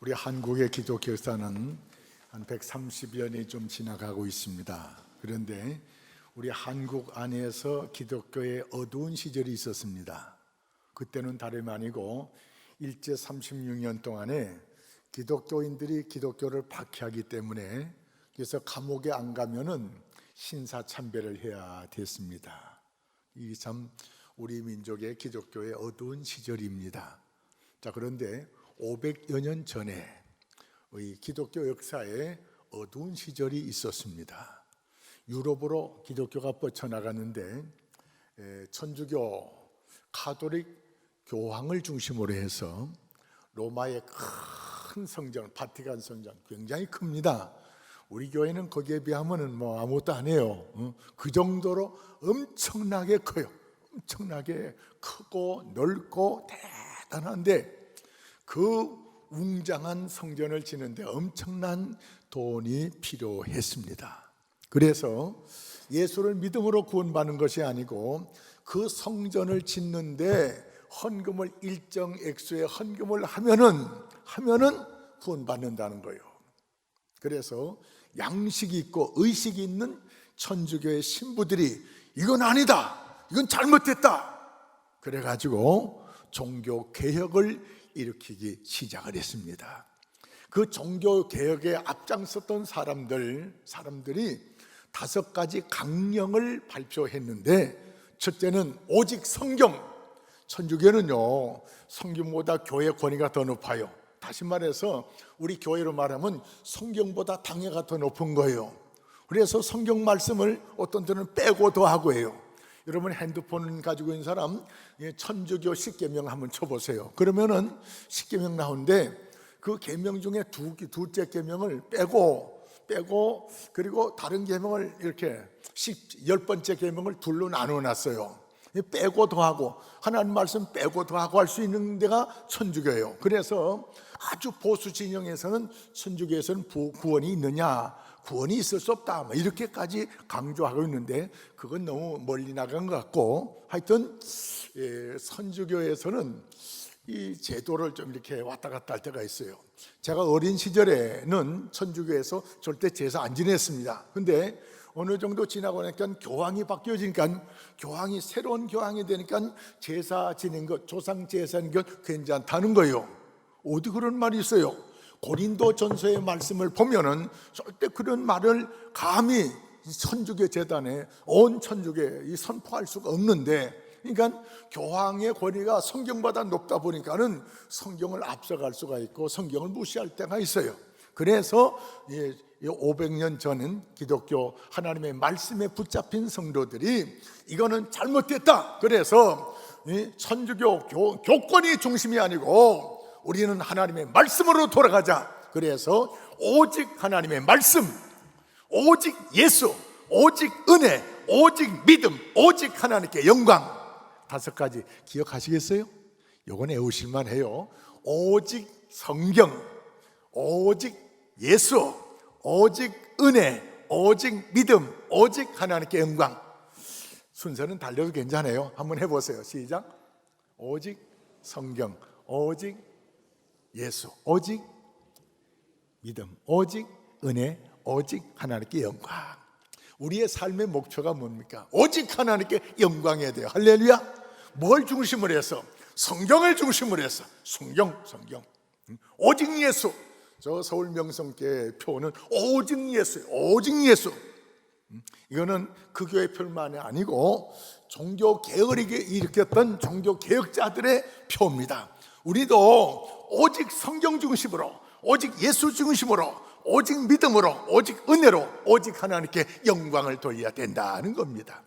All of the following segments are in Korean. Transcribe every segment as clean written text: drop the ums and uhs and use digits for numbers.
우리 한국의 기독교 역사는 한 130여 년이 좀 지나가고 있습니다. 그런데 우리 한국 안에서 기독교의 어두운 시절이 있었습니다. 그때는 다름이 아니고 일제 36년 동안에 기독교인들이 기독교를 박해하기 때문에 그래서 감옥에 안 가면은 신사참배를 해야 됐습니다. 이 참 우리 민족의 기독교의 어두운 시절입니다. 자, 그런데 500여 년 전에 기독교 역사에 어두운 시절이 있었습니다. 유럽으로 기독교가 뻗쳐나갔는데 천주교 가톨릭 교황을 중심으로 해서 로마의 큰 성전, 바티칸 성전 굉장히 큽니다. 우리 교회는 거기에 비하면 뭐 아무것도 아니에요. 그 정도로 엄청나게 커요. 엄청나게 크고 넓고 대단한데 그 웅장한 성전을 짓는데 엄청난 돈이 필요했습니다. 그래서 예수를 믿음으로 구원받는 것이 아니고 그 성전을 짓는데 헌금을 일정 액수의 헌금을 하면은 구원받는다는 거예요. 그래서 양식이 있고 의식이 있는 천주교의 신부들이 이건 아니다, 이건 잘못됐다, 그래가지고 종교 개혁을 일으키기 시작을 했습니다. 그 종교 개혁에 앞장섰던 사람들이 5가지 강령을 발표했는데, 첫째는 오직 성경. 천주교는요, 성경보다 교회 권위가 더 높아요. 다시 말해서 우리 교회로 말하면 성경보다 당회가 더 높은 거예요. 그래서 성경 말씀을 어떤 때는 빼고 더하고 해요. 여러분 핸드폰 가지고 있는 사람 천주교 10계명 한번 쳐보세요. 그러면은 10계명 나오는데 그 계명 중에 둘째 계명을 빼고 그리고 다른 계명을 이렇게 10번째 계명을 둘로 나눠 놨어요. 빼고 더하고, 하나님 말씀 빼고 더하고 할 수 있는 데가 천주교예요. 그래서 아주 보수 진영에서는 천주교에서는 구원이 있느냐, 구원이 있을 수 없다, 이렇게까지 강조하고 있는데 그건 너무 멀리 나간 것 같고, 하여튼 선주교에서는 이 제도를 좀 이렇게 왔다 갔다 할 때가 있어요. 제가 어린 시절에는 천주교에서 절대 제사 안 지냈습니다. 근데 어느 정도 지나고 나니까 교황이 바뀌어지니까, 새로운 교황이 되니까 제사 지낸 것, 조상 제사인 것 괜찮다는 거예요. 어디 그런 말이 있어요? 고린도 전서의 말씀을 보면은 절대 그런 말을 감히 천주교 재단에 온 천주교에 선포할 수가 없는데, 그러니까 교황의 권위가 성경보다 높다 보니까는 성경을 앞서갈 수가 있고 성경을 무시할 때가 있어요. 그래서 500년 전은 기독교 하나님의 말씀에 붙잡힌 성도들이 이거는 잘못됐다, 그래서 천주교 교권이 중심이 아니고 우리는 하나님의 말씀으로 돌아가자. 그래서 오직 하나님의 말씀, 오직 예수, 오직 은혜, 오직 믿음, 오직 하나님께 영광. 5가지 기억하시겠어요? 요건 외우실만 해요. 오직 성경, 오직 예수, 오직 은혜, 오직 믿음, 오직 하나님께 영광. 순서는 달려도 괜찮아요. 한번 해보세요. 시작. 오직 성경, 오직 예수, 오직 믿음, 오직 은혜, 오직 하나님께 영광. 우리의 삶의 목표가 뭡니까? 오직 하나님께 영광해야 돼요. 할렐루야. 뭘 중심으로 해서? 성경을 중심으로 해서. 성경. 오직 예수. 저 서울 명성교회 표는 오직 예수예요. 오직 예수. 이거는 그 교회 표만이 아니고 종교 개혁을 일으켰던 종교 개혁자들의 표입니다. 우리도 오직 성경 중심으로, 오직 예수 중심으로, 오직 믿음으로, 오직 은혜로, 오직 하나님께 영광을 돌려야 된다는 겁니다.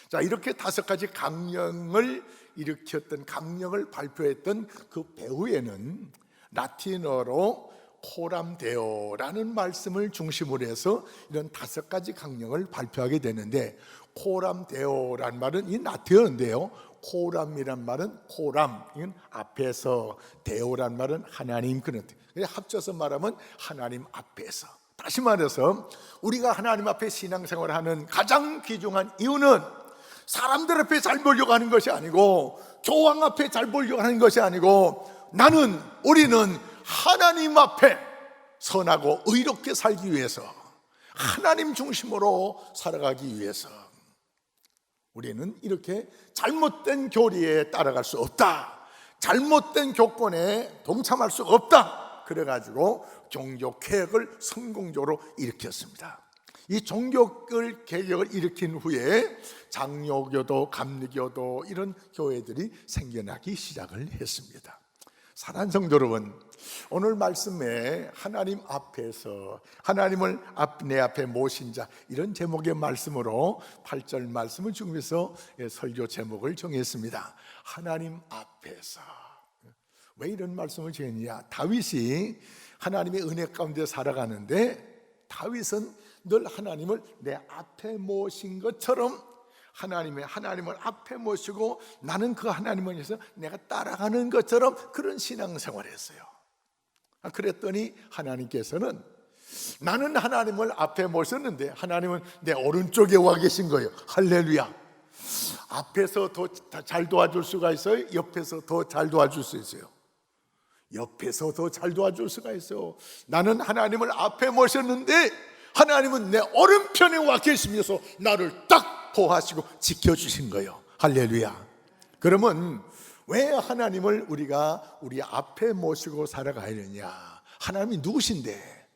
자, 이렇게 5가지 강령을 일으켰던, 강령을 발표했던 그 배후에는 라틴어로 코람 데오라는 말씀을 중심으로 해서 이런 5가지 강령을 발표하게 되는데, 코람 데오란 말은 이 라틴어인데요, 코람이란 말은 코람, 이건 앞에서, 데오란 말은 하나님, 그런 뜻. 합쳐서 말하면 하나님 앞에서. 다시 말해서 우리가 하나님 앞에 신앙생활을 하는 가장 귀중한 이유는 사람들 앞에 잘 보려고 하는 것이 아니고, 교황 앞에 잘 보려고 하는 것이 아니고, 우리는 하나님 앞에 선하고 의롭게 살기 위해서, 하나님 중심으로 살아가기 위해서 우리는 이렇게 잘못된 교리에 따라갈 수 없다, 잘못된 교권에 동참할 수 없다, 그래가지고 종교개혁을 성공적으로 일으켰습니다. 이 종교개혁을 일으킨 후에 장로교도, 감리교도 이런 교회들이 생겨나기 시작을 했습니다. 사랑하는 성도 여러분, 오늘 말씀에 하나님 앞에서 하나님을 내 앞에 모신 자, 이런 제목의 말씀으로 8절 말씀을 중에서 설교 제목을 정했습니다. 하나님 앞에서. 왜 이런 말씀을 정했냐? 다윗이 하나님의 은혜 가운데 살아가는데, 다윗은 늘 하나님을 내 앞에 모신 것처럼 하나님을 앞에 모시고 나는 그 하나님을 위해서 내가 따라가는 것처럼 그런 신앙생활을 했어요. 그랬더니 하나님께서는, 나는 하나님을 앞에 모셨는데 하나님은 내 오른쪽에 와 계신 거예요. 할렐루야. 앞에서 더 잘 도와줄 수가 있어요? 옆에서 더 잘 도와줄 수 있어요? 옆에서 더 잘 도와줄 수가 있어요. 나는 하나님을 앞에 모셨는데 하나님은 내 오른편에 와 계시면서 나를 딱 보호하시고 지켜주신 거예요. 할렐루야. 그러면 왜 하나님을 우리가 우리 앞에 모시고 살아가야 되느냐? 하나님이 누구신데?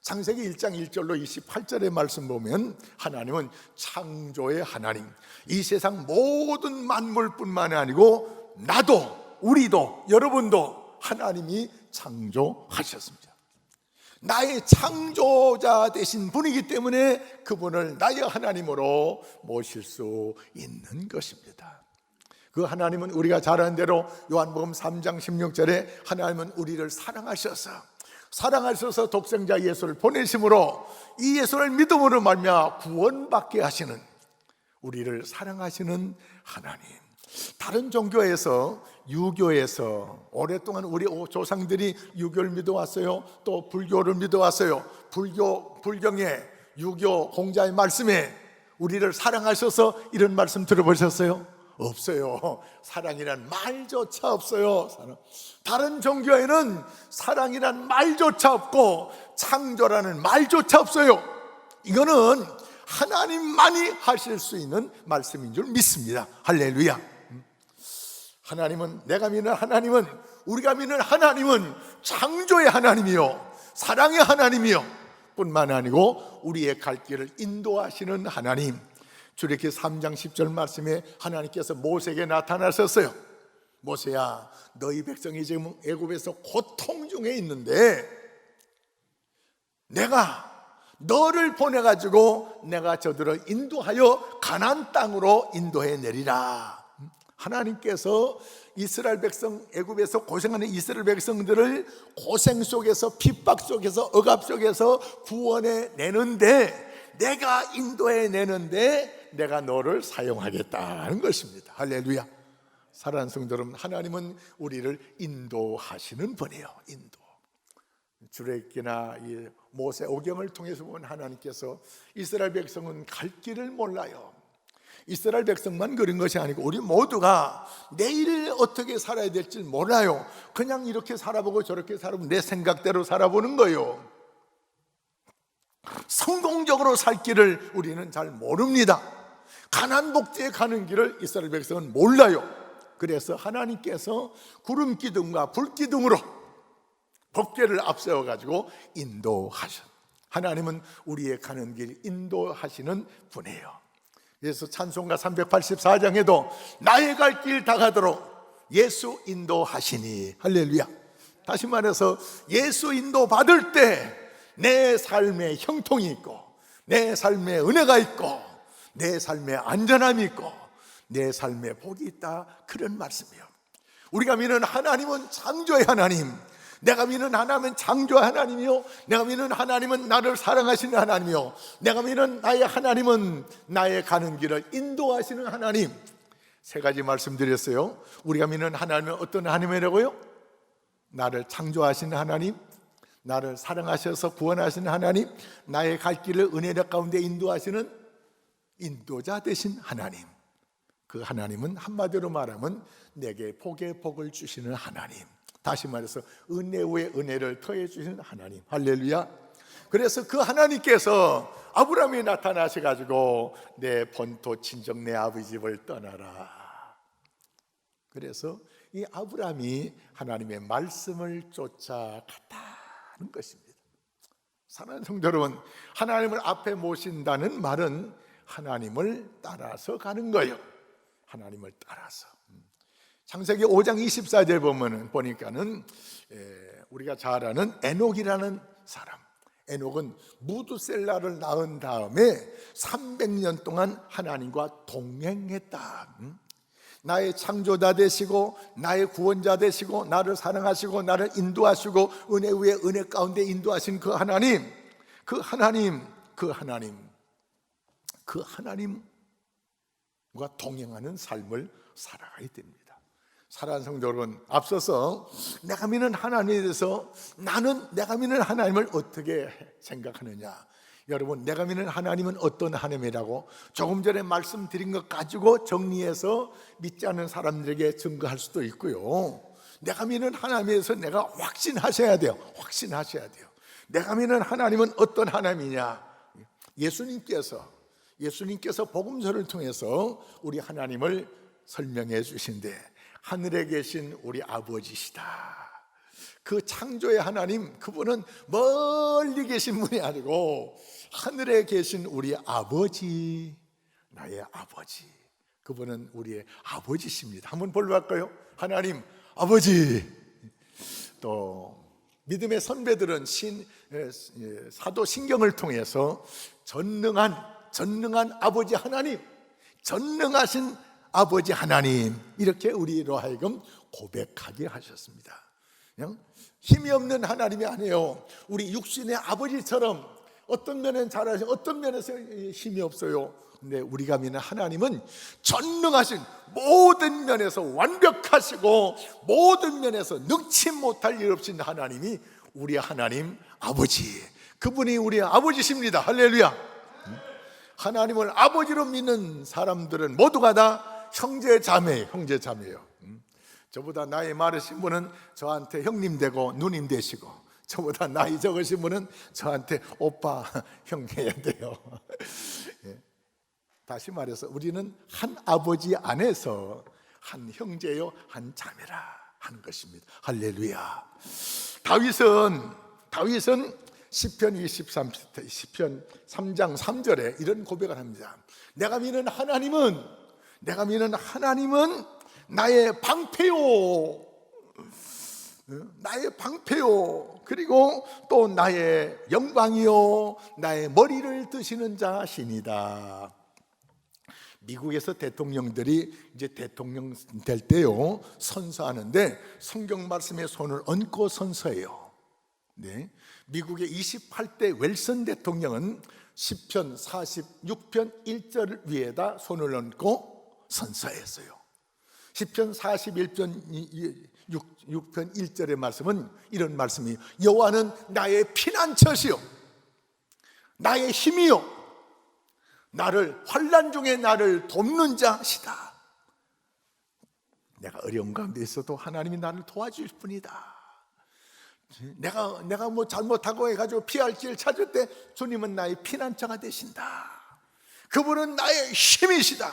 창세기 1장 1절로 28절의 말씀 보면 하나님은 창조의 하나님, 이 세상 모든 만물뿐만 아니고 나도, 우리도, 여러분도 하나님이 창조하셨습니다. 나의 창조자 되신 분이기 때문에 그분을 나의 하나님으로 모실 수 있는 것입니다. 그 하나님은 우리가 잘 아는 대로 요한복음 3장 16절에 하나님은 우리를 사랑하셔서 독생자 예수를 보내심으로 이 예수를 믿음으로 말미암아 구원받게 하시는, 우리를 사랑하시는 하나님. 다른 종교에서, 유교에서 오랫동안 우리 조상들이 유교를 믿어왔어요. 또 불교를 믿어왔어요. 불경의 유교 공자의 말씀에 우리를 사랑하셔서 이런 말씀 들어보셨어요? 없어요. 사랑이란 말조차 없어요. 다른 종교에는 사랑이란 말조차 없고 창조라는 말조차 없어요. 이거는 하나님만이 하실 수 있는 말씀인 줄 믿습니다. 할렐루야. 하나님은, 내가 믿는 하나님은, 우리가 믿는 하나님은 창조의 하나님이요, 사랑의 하나님이요 뿐만 아니고 우리의 갈 길을 인도하시는 하나님. 출애굽기 3장 10절 말씀에 하나님께서 모세에게 나타나셨어요. 모세야, 너희 백성이 지금 애굽에서 고통 중에 있는데 내가 너를 보내가지고 내가 저들을 인도하여 가나안 땅으로 인도해 내리라. 하나님께서 이스라엘 백성, 애굽에서 고생하는 이스라엘 백성들을 고생 속에서, 핍박 속에서, 억압 속에서 구원해 내는데, 내가 인도해 내는데 내가 너를 사용하겠다는 것입니다. 할렐루야. 사랑하는 성도 여러분, 하나님은 우리를 인도하시는 분이에요. 인도. 출애굽기나 이 모세 오경을 통해서 보면 하나님께서 이스라엘 백성은 갈 길을 몰라요. 이스라엘 백성만 그런 것이 아니고 우리 모두가 내일 어떻게 살아야 될지 몰라요. 그냥 이렇게 살아보고 저렇게 살아보고 내 생각대로 살아보는 거예요. 성공적으로 살 길을 우리는 잘 모릅니다. 가나안 복지에 가는 길을 이스라엘 백성은 몰라요. 그래서 하나님께서 구름 기둥과 불 기둥으로 법궤를 앞세워 가지고 인도하셔. 하나님은 우리의 가는 길 인도하시는 분이에요. 그래서 찬송가 384장에도 나의 갈 길 다가도록 예수 인도하시니, 할렐루야. 다시 말해서 예수 인도 받을 때 내 삶에 형통이 있고, 내 삶에 은혜가 있고, 내 삶에 안전함이 있고, 내 삶에 복이 있다, 그런 말씀이에요. 우리가 믿는 하나님은 창조의 하나님, 내가 믿는 하나님은 창조의 하나님이요, 내가 믿는 하나님은 나를 사랑하시는 하나님이요, 내가 믿는 나의 하나님은 나의 가는 길을 인도하시는 하나님. 세 가지 말씀드렸어요. 우리가 믿는 하나님은 어떤 하나님이라고요? 나를 창조하시는 하나님, 나를 사랑하셔서 구원하시는 하나님, 나의 갈 길을 은혜력 가운데 인도하시는 인도자 되신 하나님. 그 하나님은 한마디로 말하면 내게 복의 복을 주시는 하나님. 다시 말해서 은혜 위에 은혜를 더해 주시는 하나님. 할렐루야. 그래서 그 하나님께서 아브라함이 나타나셔 가지고 내 본토 친정 내 아버지 집을 떠나라. 그래서 이 아브라함이 하나님의 말씀을 쫓아갔다는 것입니다. 사랑하는 성도 여러분, 하나님을 앞에 모신다는 말은 하나님을 따라서 가는 거예요. 하나님을 따라서. 창세기 5장 24절 보니까는 우리가 잘 아는 에녹이라는 사람, 에녹은 무두셀라를 낳은 다음에 300년 동안 하나님과 동행했다. 나의 창조자 되시고 나의 구원자 되시고 나를 사랑하시고 나를 인도하시고 은혜 위에 은혜 가운데 인도하신 그 하나님과 동행하는 삶을 살아가야 됩니다. 사랑하는 성도 여러분, 앞서서 내가 믿는 하나님에 대해서 내가 믿는 하나님을 어떻게 생각하느냐, 여러분, 내가 믿는 하나님은 어떤 하나님이라고 조금 전에 말씀드린 것 가지고 정리해서 믿지 않는 사람들에게 증거할 수도 있고요. 내가 믿는 하나님에 대해서 내가 확신하셔야 돼요. 확신하셔야 돼요. 내가 믿는 하나님은 어떤 하나님이냐, 예수님께서 복음서를 통해서 우리 하나님을 설명해 주신데, 하늘에 계신 우리 아버지시다. 그 창조의 하나님, 그분은 멀리 계신 분이 아니고 하늘에 계신 우리 아버지, 나의 아버지, 그분은 우리의 아버지십니다. 한번 볼까요? 하나님 아버지. 또 믿음의 선배들은 사도 신경을 통해서 전능한 아버지 하나님, 전능하신 아버지 하나님, 이렇게 우리로 하여금 고백하게 하셨습니다. 그냥 힘이 없는 하나님이 아니에요. 우리 육신의 아버지처럼 어떤 면은 잘하시고 어떤 면에서 힘이 없어요. 근데 우리가 믿는 하나님은 전능하신, 모든 면에서 완벽하시고 모든 면에서 능치 못할 일 없신 하나님이 우리 하나님 아버지, 그분이 우리의 아버지십니다. 할렐루야. 하나님을 아버지로 믿는 사람들은 모두가 다 형제자매예요. 저보다 나이 많으신 분은 저한테 형님 되고 누님 되시고, 저보다 나이 적으신 분은 저한테 오빠, 형 해야 돼요. 다시 말해서 우리는 한 아버지 안에서 한 형제요 한 자매라 하는 것입니다. 할렐루야. 다윗은 시편 3장 3절에 이런 고백을 합니다. 내가 믿는 하나님은 나의 방패요, 그리고 또 나의 영광이요, 나의 머리를 드시는 자시니다. 미국에서 대통령들이 이제 대통령 될 때요 선서하는데 성경 말씀에 손을 얹고 선서해요. 네. 미국의 28대 웰슨 대통령은 시편 46편 1절 위에다 손을 얹고 선서했어요. 시편 41편 6편 1절의 말씀은 이런 말씀이에요. 여호와는 나의 피난처시요 나의 힘이요 환난 중에 나를 돕는 자시다. 내가 어려운 가운데 있어도 하나님이 나를 도와줄 뿐이다. 내가 뭐 잘못하고 해가지고 피할 길 찾을 때 주님은 나의 피난처가 되신다. 그분은 나의 힘이시다.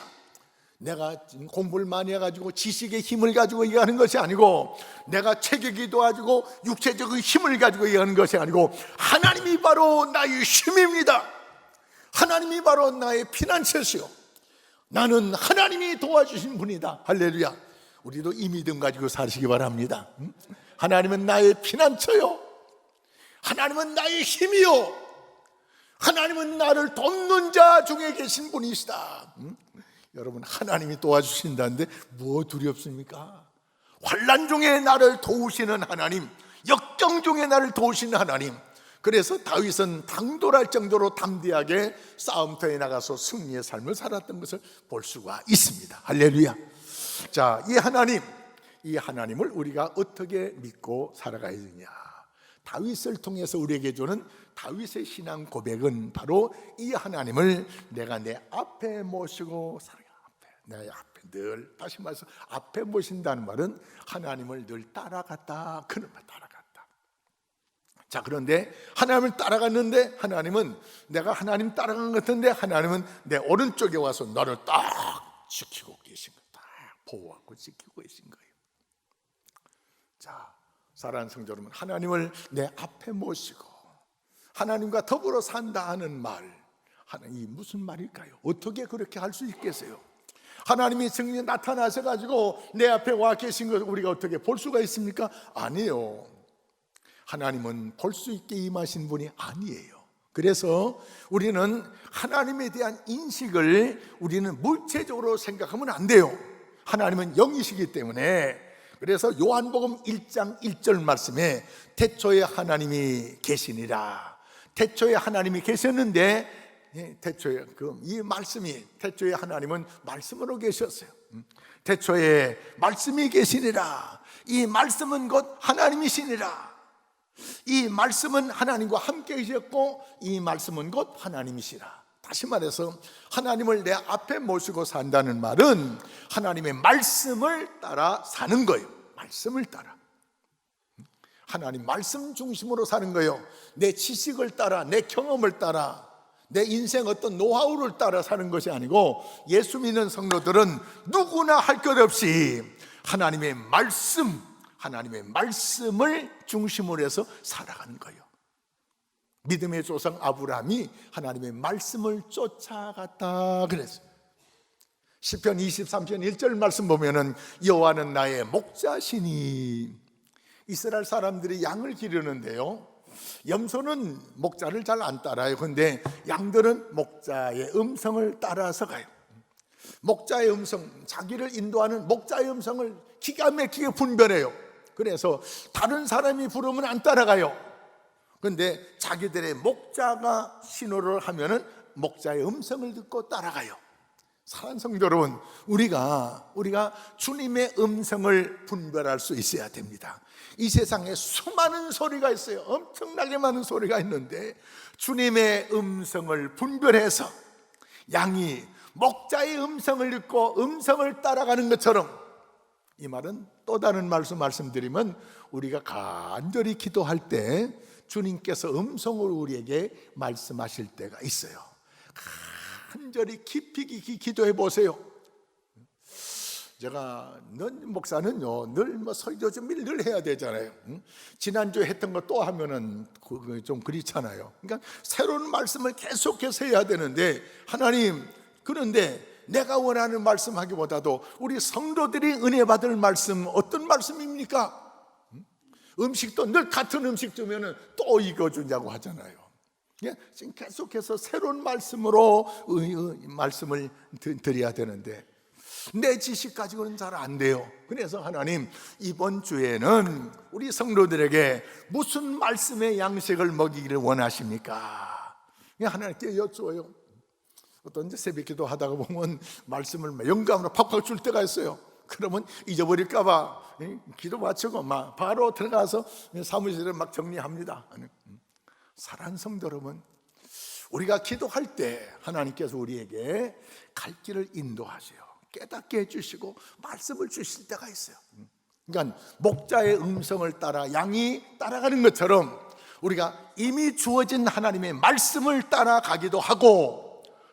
내가 공부를 많이 해가지고 지식의 힘을 가지고 얘기하는 것이 아니고, 내가 체격이 도와주고 육체적인 힘을 가지고 얘기하는 것이 아니고, 하나님이 바로 나의 힘입니다. 하나님이 바로 나의 피난처시요 나는 하나님이 도와주신 분이다. 할렐루야. 우리도 이 믿음 가지고 사시기 바랍니다. 하나님은 나의 피난처요, 하나님은 나의 힘이요, 하나님은 나를 돕는 자 중에 계신 분이시다. 여러분, 하나님이 도와주신다는데 뭐 두렵습니까? 환난 중에 나를 도우시는 하나님, 역경 중에 나를 도우시는 하나님. 그래서 다윗은 당돌할 정도로 담대하게 싸움터에 나가서 승리의 삶을 살았던 것을 볼 수가 있습니다. 할렐루야. 자, 이 하나님을 우리가 어떻게 믿고 살아가야 되냐, 다윗을 통해서 우리에게 주는 다윗의 신앙 고백은 바로 이 하나님을 내가 내 앞에 모시고 살아가. 내 앞에 늘, 다시 말해서 앞에 모신다는 말은 하나님을 늘 따라갔다, 그런 말, 따라갔다. 자, 그런데 하나님을 따라갔는데 하나님은, 내가 하나님 따라간 것 같은데 하나님은 내 오른쪽에 와서 너를 딱 지키고 계신 거예요. 딱 보호하고 지키고 계신 거예요. 자, 사랑하는 성도 여러분, 하나님을 내 앞에 모시고 하나님과 더불어 산다 하는 말, 이 무슨 말일까요? 어떻게 그렇게 할 수 있겠어요? 하나님이 정말 나타나셔가지고 내 앞에 와 계신 것을 우리가 어떻게 볼 수가 있습니까? 아니에요. 하나님은 볼 수 있게 임하신 분이 아니에요. 그래서 우리는 하나님에 대한 인식을 우리는 물체적으로 생각하면 안 돼요. 하나님은 영이시기 때문에. 그래서 요한복음 1장 1절 말씀에 태초에 하나님이 계시니라. 태초에 하나님이 계셨는데, 태초에 이 말씀이, 태초에 하나님은 말씀으로 계셨어요. 태초에 말씀이 계시니라. 이 말씀은 곧 하나님이시니라. 이 말씀은 하나님과 함께 계셨고 이 말씀은 곧 하나님이시라. 다시 말해서 하나님을 내 앞에 모시고 산다는 말은 하나님의 말씀을 따라 사는 거예요. 말씀을 따라, 하나님 말씀 중심으로 사는 거예요. 내 지식을 따라, 내 경험을 따라, 내 인생 어떤 노하우를 따라 사는 것이 아니고, 예수 믿는 성도들은 누구나 할 것 없이 하나님의 말씀, 하나님의 말씀을 중심으로 해서 살아가는 거예요. 믿음의 조상 아브라함이 하나님의 말씀을 쫓아갔다 그랬어요. 시편 23편 1절 말씀 보면은 여호와는 나의 목자시니. 이스라엘 사람들이 양을 기르는데요, 염소는 목자를 잘 안 따라요. 근데 양들은 목자의 음성을 따라서 가요. 목자의 음성, 자기를 인도하는 목자의 음성을 기가 막히게 분별해요. 그래서 다른 사람이 부르면 안 따라가요. 그런데 자기들의 목자가 신호를 하면은 목자의 음성을 듣고 따라가요. 사랑하는 성도 여러분, 우리가 주님의 음성을 분별할 수 있어야 됩니다. 이 세상에 수많은 소리가 있어요. 엄청나게 많은 소리가 있는데 주님의 음성을 분별해서 양이 목자의 음성을 듣고 음성을 따라가는 것처럼, 이 말은 또 다른 말씀드리면, 우리가 간절히 기도할 때 주님께서 음성으로 우리에게 말씀하실 때가 있어요. 간절히 깊이 기도해 보세요. 제가 목사는요 늘 설교 준비를 늘 해야 되잖아요. 지난주에 했던 거 또 하면은 좀 그렇잖아요. 그러니까 새로운 말씀을 계속해서 해야 되는데, 하나님, 그런데 내가 원하는 말씀하기보다도 우리 성도들이 은혜 받을 말씀, 어떤 말씀입니까? 음식도 늘 같은 음식 주면은 또 이거 주냐고 하잖아요. 지금 계속해서 새로운 말씀으로 말씀을 드려야 되는데 내 지식 가지고는 잘 안 돼요. 그래서 하나님, 이번 주에는 우리 성도들에게 무슨 말씀의 양식을 먹이기를 원하십니까? 하나님께 여쭈어요. 어떤 새벽 기도 하다가 보면 말씀을 영감으로 팍팍 줄 때가 있어요. 그러면 잊어버릴까 봐 기도 마치고 막 바로 들어가서 사무실을 막 정리합니다. 사랑하는 성도 여러분, 우리가 기도할 때 하나님께서 우리에게 갈 길을 인도하세요. 깨닫게 해주시고 말씀을 주실 때가 있어요. 그러니까 목자의 음성을 따라 양이 따라가는 것처럼 우리가 이미 주어진 하나님의 말씀을 따라가기도 하고,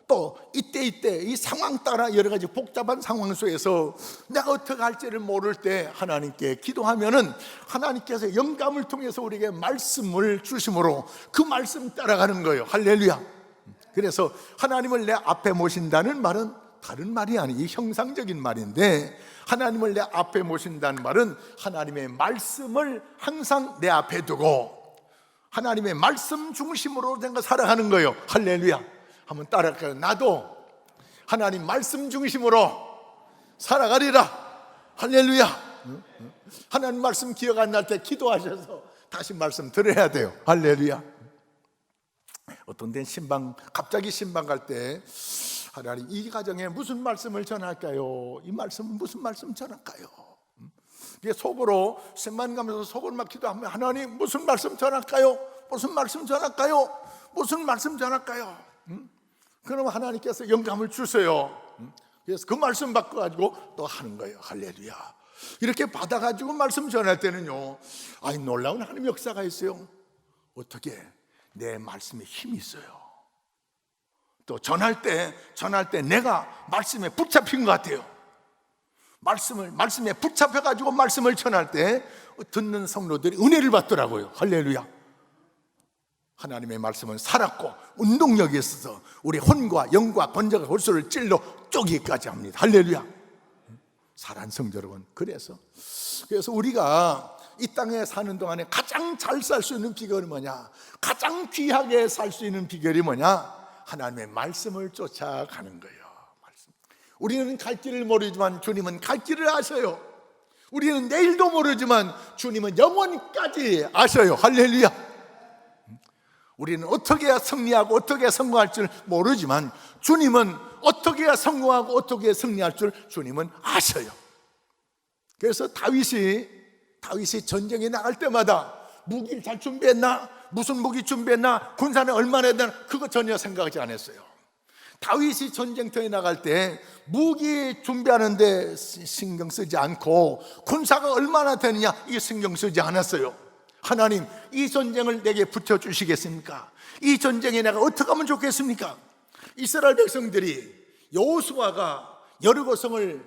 또 이때 이 상황 따라 여러 가지 복잡한 상황 속에서 내가 어떻게 할지를 모를 때 하나님께 기도하면은 하나님께서 영감을 통해서 우리에게 말씀을 주심으로 그 말씀 따라가는 거예요. 할렐루야. 그래서 하나님을 내 앞에 모신다는 말은 다른 말이 아니고 형상적인 말인데, 하나님을 내 앞에 모신다는 말은 하나님의 말씀을 항상 내 앞에 두고 하나님의 말씀 중심으로 내가 살아가는 거예요. 할렐루야. 한번 따라할까요? 나도 하나님 말씀 중심으로 살아가리라. 할렐루야. 하나님 말씀 기억 안 날 때 기도하셔서 다시 말씀 들어야 돼요. 할렐루야. 어떤 데는 갑자기 신방 갈 때, 하나님, 이 가정에 무슨 말씀을 전할까요? 이 말씀은 무슨 말씀 전할까요? 이게 속으로 신방 가면서 속을 막 기도하면, 하나님 무슨 말씀 전할까요? 무슨 말씀 전할까요? 무슨 말씀 전할까요? 그러면 하나님께서 영감을 주세요. 그래서 그 말씀 바꿔가지고 또 하는 거예요. 할렐루야. 이렇게 받아가지고 말씀 전할 때는요, 아니 놀라운 하나님의 역사가 있어요. 어떻게? 내 말씀에 힘이 있어요. 또 전할 때 내가 말씀에 붙잡힌 것 같아요. 말씀에 붙잡혀가지고 말씀을 전할 때 듣는 성도들이 은혜를 받더라고요. 할렐루야. 하나님의 말씀은 살았고 운동력이 있어서 우리 혼과 영과 권장과 골수를 찔러 쪼개기까지 합니다. 할렐루야. 사랑하는 성도 여러분, 그래서 우리가 이 땅에 사는 동안에 가장 잘 살 수 있는 비결이 뭐냐? 가장 귀하게 살 수 있는 비결이 뭐냐? 하나님의 말씀을 쫓아가는 거예요. 우리는 갈 길을 모르지만 주님은 갈 길을 아셔요. 우리는 내일도 모르지만 주님은 영원히까지 아셔요. 할렐루야. 우리는 어떻게 해야 승리하고 어떻게 해야 성공할 줄 모르지만 주님은 어떻게 해야 성공하고 어떻게 해야 승리할 줄 주님은 아셔요. 그래서 다윗이 전쟁에 나갈 때마다 무기를 잘 준비했나? 무슨 무기 준비했나? 군사는 얼마나 했나? 그거 전혀 생각하지 않았어요. 다윗이 전쟁터에 나갈 때 무기 준비하는데 신경 쓰지 않고 군사가 얼마나 되느냐 이 신경 쓰지 않았어요. 하나님, 이 전쟁을 내게 붙여주시겠습니까? 이 전쟁에 내가 어떻게 하면 좋겠습니까? 이스라엘 백성들이 여호수아가 여리고성을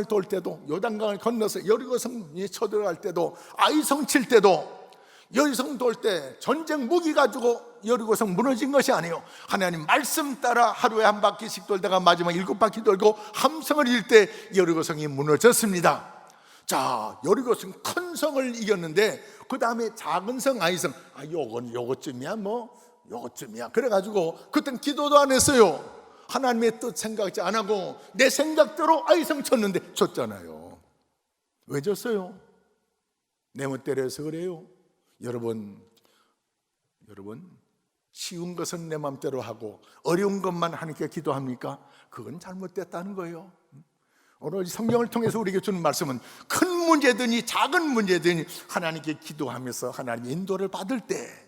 돌 때도, 요단강을 건너서 여리고성에 쳐들어갈 때도, 아이성 칠 때도, 여리고성 돌 때 전쟁 무기 가지고 여리고성 무너진 것이 아니에요. 하나님 말씀 따라 하루에 한 바퀴씩 돌다가 마지막 7바퀴 돌고 함성을 이을 때 여리고성이 무너졌습니다. 자, 여리고성 큰 성을 이겼는데 그 다음에 작은 성 아이성, 요거쯤이야 요거쯤이야. 그래가지고 그땐 기도도 안 했어요. 하나님의 뜻 생각지 안 하고 내 생각대로 아이성 쳤는데 졌잖아요. 왜 졌어요? 내 멋대로해서 그래요. 여러분, 쉬운 것은 내 맘대로 하고 어려운 것만 하나님께 기도합니까? 그건 잘못됐다는 거예요. 오늘 성경을 통해서 우리에게 주는 말씀은 큰 문제든지 작은 문제든지 하나님께 기도하면서 하나님의 인도를 받을 때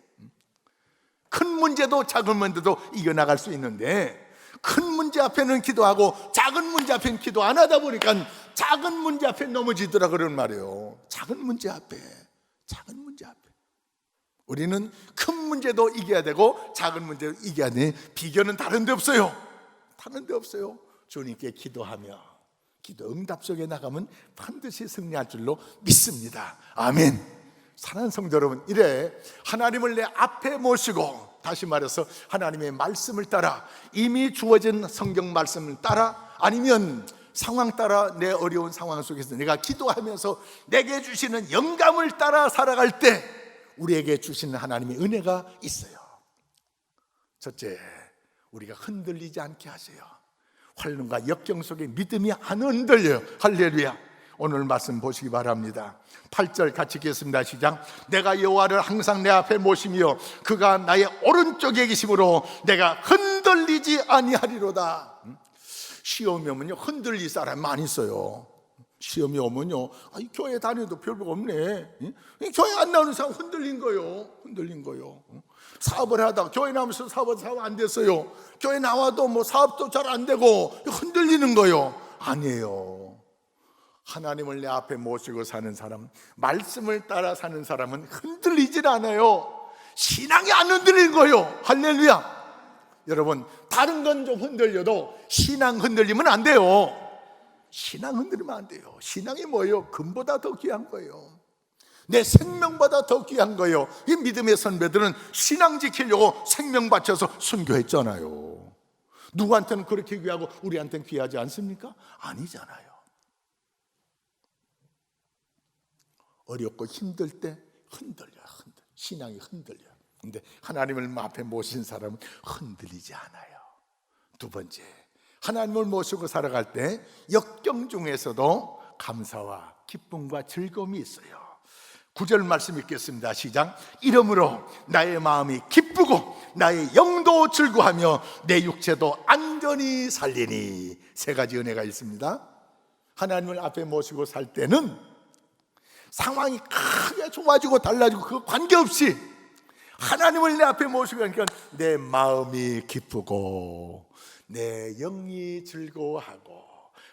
큰 문제도 작은 문제도 이겨나갈 수 있는데, 큰 문제 앞에는 기도하고 작은 문제 앞에는 기도 안 하다 보니까 작은 문제 앞에 넘어지더라 그런 말이에요. 작은 문제 앞에 우리는 큰 문제도 이겨야 되고 작은 문제도 이겨야 돼. 비결은 다른 데 없어요. 주님께 기도하며 기도 응답 속에 나가면 반드시 승리할 줄로 믿습니다. 아멘. 사랑하는 성도 여러분, 이래 하나님을 내 앞에 모시고, 다시 말해서 하나님의 말씀을 따라, 이미 주어진 성경 말씀을 따라, 아니면 상황 따라, 내 어려운 상황 속에서 내가 기도하면서 내게 주시는 영감을 따라 살아갈 때 우리에게 주시는 하나님의 은혜가 있어요. 첫째, 우리가 흔들리지 않게 하세요. 환난과 역경 속에 믿음이 안 흔들려요. 할렐루야. 오늘 말씀 보시기 바랍니다. 8절 같이 읽겠습니다. 시작. 내가 여호와를 항상 내 앞에 모시며 그가 나의 오른쪽에 계심으로 내가 흔들리지 아니하리로다. 시험이 오면요 흔들릴 사람 많이 있어요. 시험이 오면요, 교회 다녀도 별거 없네. 교회 안 나오는 사람 흔들린 거요. 사업을 하다가 교회 나오면서 사업 안 됐어요. 교회 나와도 사업도 잘 안 되고 흔들리는 거요. 아니에요. 하나님을 내 앞에 모시고 사는 사람, 말씀을 따라 사는 사람은 흔들리질 않아요. 신앙이 안 흔들리는 거예요. 할렐루야. 여러분, 다른 건 좀 흔들려도 신앙 흔들리면 안 돼요. 신앙이 뭐예요? 금보다 더 귀한 거예요. 내 생명보다 더 귀한 거예요. 이 믿음의 선배들은 신앙 지키려고 생명 바쳐서 순교했잖아요. 누구한테는 그렇게 귀하고 우리한테는 귀하지 않습니까? 아니잖아요. 어렵고 힘들 때 신앙이 흔들려요. 근데 하나님을 앞에 모신 사람은 흔들리지 않아요. 두 번째, 하나님을 모시고 살아갈 때 역경 중에서도 감사와 기쁨과 즐거움이 있어요. 9절 말씀 읽겠습니다. 시작. 이러므로 나의 마음이 기쁘고 나의 영도 즐거하며 내 육체도 안전히 살리니. 세 가지 은혜가 있습니다. 하나님을 앞에 모시고 살 때는 상황이 크게 좋아지고 달라지고 그거 관계없이 하나님을 내 앞에 모시고 하니까 내 마음이 기쁘고 내 영이 즐거워하고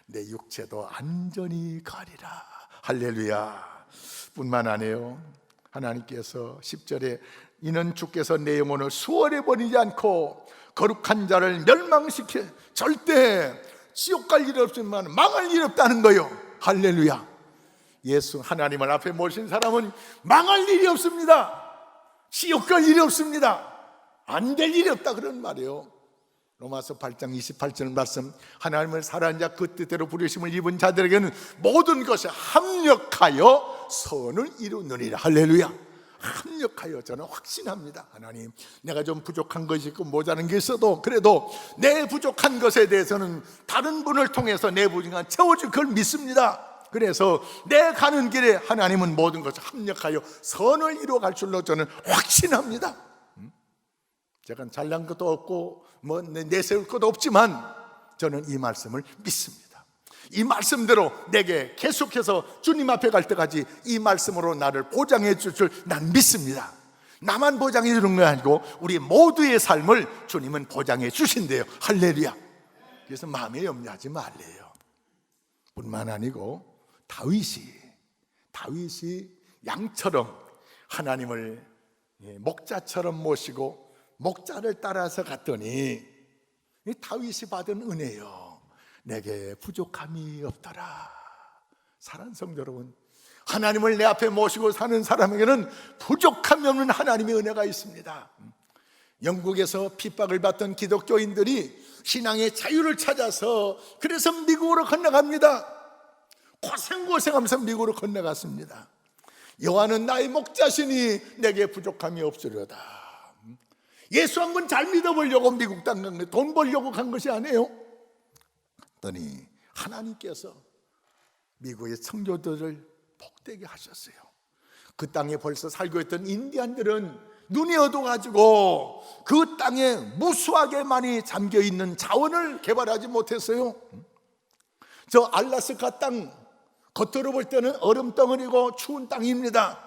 내 육체도 안전히 가리라. 할렐루야. 뿐만 아니에요. 하나님께서 10절에 이는 주께서 내 영혼을 수월해 버리지 않고 거룩한 자를 멸망시켜 절대 지옥 갈 일 없지만 망할 일 없다는 거요. 할렐루야. 예수 하나님을 앞에 모신 사람은 망할 일이 없습니다. 지옥 갈 일이 없습니다. 안 될 일이 없다 그런 말이에요. 로마서 8장 28절 말씀, 하나님을 사랑하는 자 그 뜻대로 부르심을 입은 자들에게는 모든 것이 합력하여 선을 이루느니라. 할렐루야. 합력하여. 저는 확신합니다. 하나님, 내가 좀 부족한 것이 있고 모자란 게 있어도 그래도 내 부족한 것에 대해서는 다른 분을 통해서 내 부족한 채워줄 걸 믿습니다. 그래서 내 가는 길에 하나님은 모든 것을 합력하여 선을 이루어갈 줄로 저는 확신합니다. 제가 잘난 것도 없고 뭐 내세울 것도 없지만 저는 이 말씀을 믿습니다. 이 말씀대로 내게 계속해서 주님 앞에 갈 때까지 이 말씀으로 나를 보장해 줄 줄 난 믿습니다. 나만 보장해 주는 게 아니고 우리 모두의 삶을 주님은 보장해 주신대요. 할렐루야. 그래서 마음에 염려하지 말래요. 뿐만 아니고 다윗이 양처럼 하나님을 목자처럼 모시고 목자를 따라서 갔더니 이 다윗이 받은 은혜요, 내게 부족함이 없더라. 사랑하는 성도 여러분, 하나님을 내 앞에 모시고 사는 사람에게는 부족함이 없는 하나님의 은혜가 있습니다. 영국에서 핍박을 받던 기독교인들이 신앙의 자유를 찾아서 그래서 미국으로 건너갑니다. 고생하면서 미국으로 건너갔습니다. 여호와는 나의 목자시니 내게 부족함이 없으려다. 예수 한 번 잘 믿어보려고 미국 땅 간 거예요. 돈 벌려고 간 것이 아니에요. 그랬더니 하나님께서 미국의 청교도를 복되게 하셨어요. 그 땅에 벌써 살고 있던 인디안들은 눈이 어두워가지고 그 땅에 무수하게 많이 잠겨있는 자원을 개발하지 못했어요. 저 알라스카 땅 겉으로 볼 때는 얼음덩어리고 추운 땅입니다.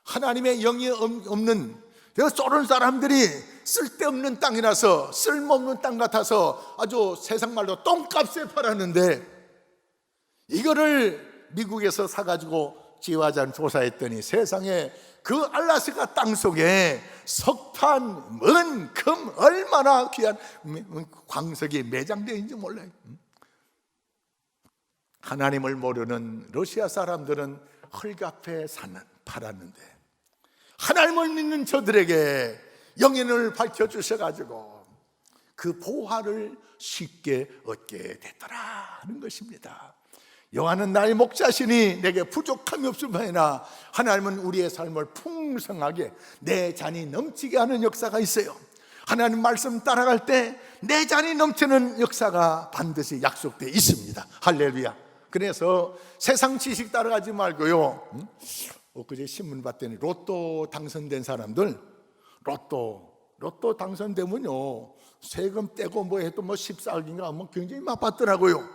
하나님의 영이 없는 쏘는 사람들이 쓸데없는 땅이라서, 쓸모없는 땅 같아서 아주 세상 말로 똥값에 팔았는데, 이거를 미국에서 사가지고 지화장 조사했더니 세상에 그 알라스카 땅 속에 석탄, 은, 금 얼마나 귀한 광석이 매장되어 있는지 몰라요. 하나님을 모르는 러시아 사람들은 헐값에 팔았는데 하나님을 믿는 저들에게 영혼을 밝혀주셔가지고 그 보화를 쉽게 얻게 됐더라 하는 것입니다. 여호와는 나의 목자시니 내게 부족함이 없음이나 하나님은 우리의 삶을 풍성하게 내 잔이 넘치게 하는 역사가 있어요. 하나님 말씀 따라갈 때 내 잔이 넘치는 역사가 반드시 약속되어 있습니다. 할렐루야. 그래서 세상 지식 따라가지 말고요, 엊그제 신문 봤더니 로또 당선된 사람들, 로또 당선되면요 세금 떼고 뭐 해도 뭐 14억인가 뭐 굉장히 막 받더라고요.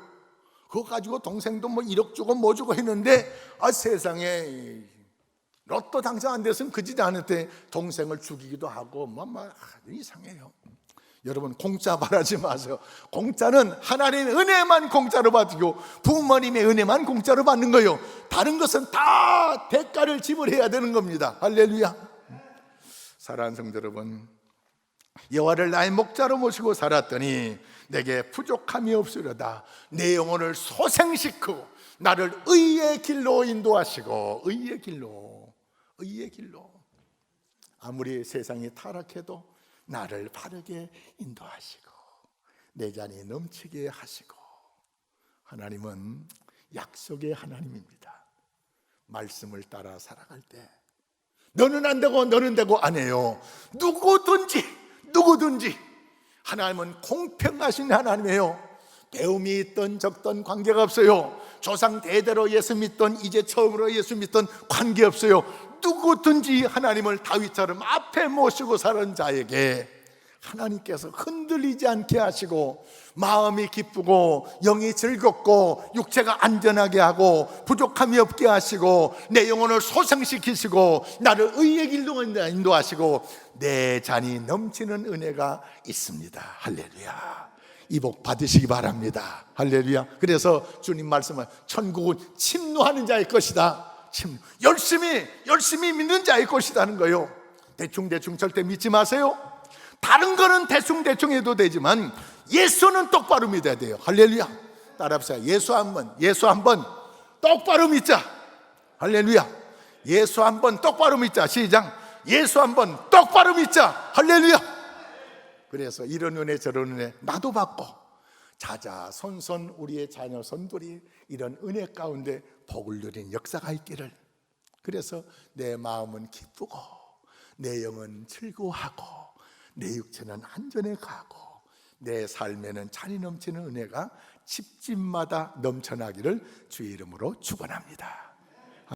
그거 가지고 동생도 뭐 1억 주고 뭐 주고 했는데, 세상에 로또 당선 안 됐으면 그 짓한테 동생을 죽이기도 하고 뭐 이상해요. 여러분, 공짜 바라지 마세요. 공짜는 하나님의 은혜만 공짜로 받고 부모님의 은혜만 공짜로 받는 거예요. 다른 것은 다 대가를 지불해야 되는 겁니다. 할렐루야. 사랑하는 성도 여러분, 여호와를 나의 목자로 모시고 살았더니 내게 부족함이 없으려다. 내 영혼을 소생시키고 나를 의의 길로 인도하시고, 의의 길로 아무리 세상이 타락해도 나를 바르게 인도하시고 내 잔이 넘치게 하시고. 하나님은 약속의 하나님입니다. 말씀을 따라 살아갈 때 너는 안 되고 너는 되고 안 해요. 누구든지 하나님은 공평하신 하나님이에요. 배움이 있던 적던 관계가 없어요. 조상 대대로 예수 믿던 이제 처음으로 예수 믿던 관계없어요. 누구든지 하나님을 다윗처럼 앞에 모시고 사는 자에게 하나님께서 흔들리지 않게 하시고 마음이 기쁘고 영이 즐겁고 육체가 안전하게 하고 부족함이 없게 하시고 내 영혼을 소생시키시고 나를 의의 길로 인도하시고 내 잔이 넘치는 은혜가 있습니다. 할렐루야. 이 복 받으시기 바랍니다. 할렐루야. 그래서 주님 말씀은 천국은 침노하는 자의 것이다. 열심히 믿는 자의 것이라는 거예요. 대충 절대 믿지 마세요. 다른 거는 대충 해도 되지만 예수는 똑바로 믿어야 돼요. 할렐루야. 따라합시다. 예수 한번 똑바로 믿자. 할렐루야. 예수 한번 똑바로 믿자. 시작. 예수 한번 똑바로 믿자. 할렐루야. 그래서 이런 은혜 저런 은혜 나도 받고 자자손손 우리의 자녀 손들이 이런 은혜 가운데 복을 누리는 역사가 있기를. 그래서 내 마음은 기쁘고 내 영은 즐거워하고 내 육체는 안전에 가고 내 삶에는 찬이 넘치는 은혜가 집집마다 넘쳐나기를 주의 이름으로 축원합니다.